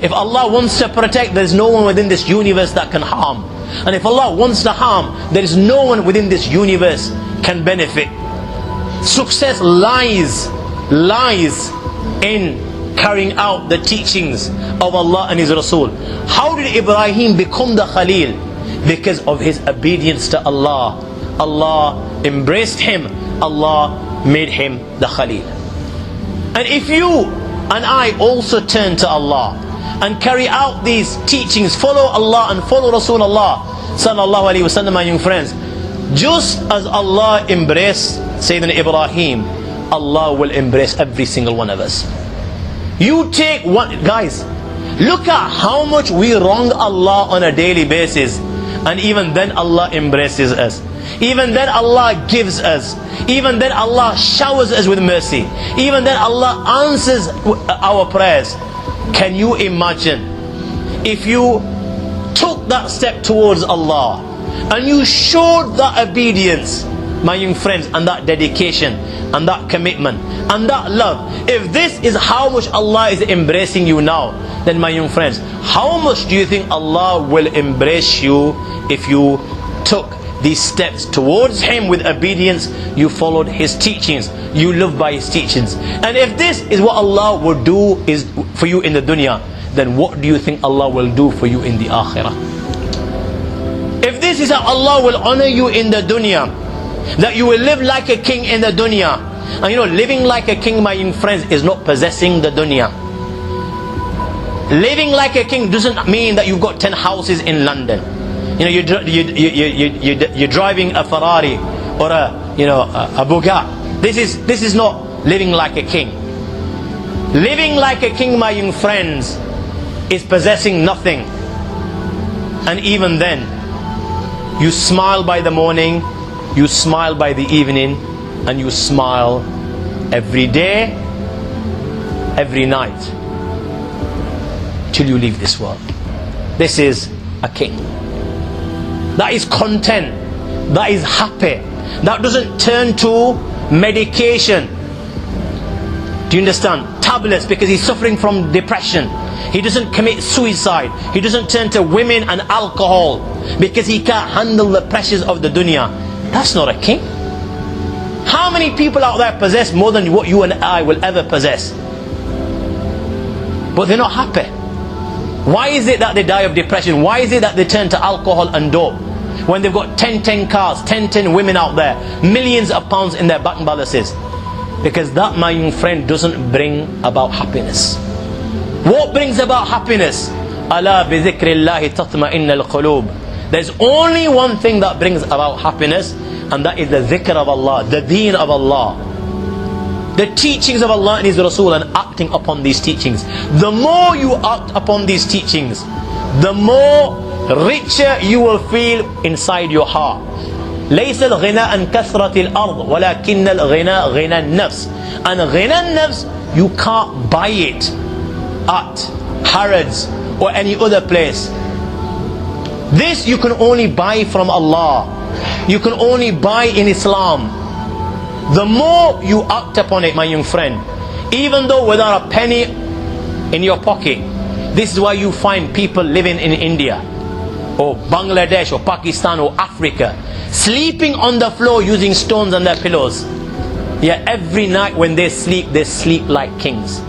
If Allah wants to protect, there is no one within this universe that can harm. And if Allah wants to harm, there is no one within this universe can benefit. Success lies in carrying out the teachings of Allah and His Rasul. How did Ibrahim become the Khalil? Because of his obedience to Allah. Allah embraced him. Allah made him the Khalil. And if you and I also turn to Allah and carry out these teachings, follow Allah and follow Rasulullah sallallahu alaihi wasallam, my young friends, just as Allah embraced Sayyidina Ibrahim, Allah will embrace every single one of us. You take one, guys, look at how much we wrong Allah on a daily basis, and even then Allah embraces us. Even then Allah gives us. Even then Allah showers us with mercy. Even then Allah answers our prayers. Can you imagine if you took that step towards Allah and you showed that obedience, my young friends, and that dedication and that commitment and that love? If this is how much Allah is embracing you now, then my young friends, how much do you think Allah will embrace you if you took these steps towards Him with obedience? You followed His teachings, you lived by His teachings. And if this is what Allah will do is for you in the dunya, then what do you think Allah will do for you in the akhirah? If this is how Allah will honor you in the dunya, that you will live like a king in the dunya. And you know, living like a king, my young friends, is not possessing the dunya. Living like a king doesn't mean that you've got 10 houses in London. You know, you're driving a Ferrari or a Bugatti. This is not living like a king. Living like a king, my young friends, is possessing nothing. And even then, you smile by the morning, you smile by the evening, and you smile every day, every night, till you leave this world. This is a king. That is content. That is happy. That doesn't turn to medication. Do you understand? Tablets, because he's suffering from depression. He doesn't commit suicide. He doesn't turn to women and alcohol because he can't handle the pressures of the dunya. That's not a king. How many people out there possess more than what you and I will ever possess? But they're not happy. Why is it that they die of depression? Why is it that they turn to alcohol and dope? When they've got 10 cars, 10 women out there, millions of pounds in their bank balances. Because that, my young friend, doesn't bring about happiness. What brings about happiness? Ala bi dhikrillahi tatma'innal qulub. There's only one thing that brings about happiness, and that is the dhikr of Allah, the deen of Allah, the teachings of Allah and His Rasul, and acting upon these teachings. The more you act upon these teachings, the more richer you will feel inside your heart. ليس الغنى عن كثرة الأرض ولكن الغنى غنى النفس. And غنى النفس, you can't buy it at Harrods or any other place. This you can only buy from Allah. You can only buy in Islam. The more you act upon it, my young friend, even though without a penny in your pocket. This is why you find people living in India or Bangladesh or Pakistan or Africa sleeping on the floor using stones on their pillows. Yet every night when they sleep like kings.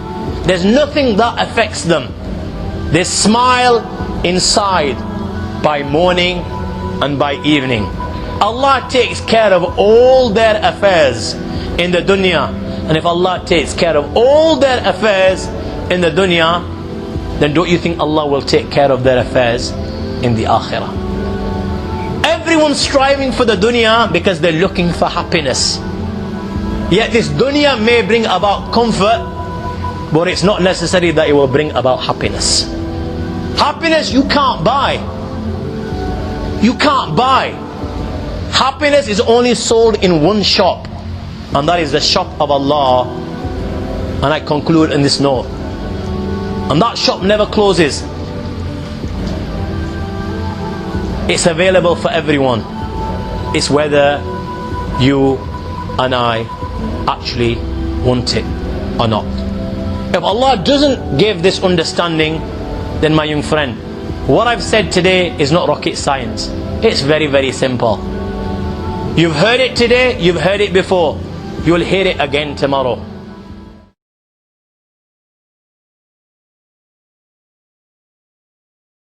There's nothing that affects them. They smile inside by morning and by evening. Allah takes care of all their affairs in the dunya. And if Allah takes care of all their affairs in the dunya, then don't you think Allah will take care of their affairs in the akhirah? Everyone's striving for the dunya because they're looking for happiness. Yet this dunya may bring about comfort, but it's not necessary that it will bring about happiness. Happiness you can't buy. You can't buy. Happiness is only sold in one shop, and that is the shop of Allah. And I conclude in this note, and that shop never closes. It's available for everyone. It's whether you and I actually want it or not. If Allah doesn't give this understanding, then my young friend, what I've said today is not rocket science. It's very, very simple. You've heard it today, you've heard it before. You'll hear it again tomorrow.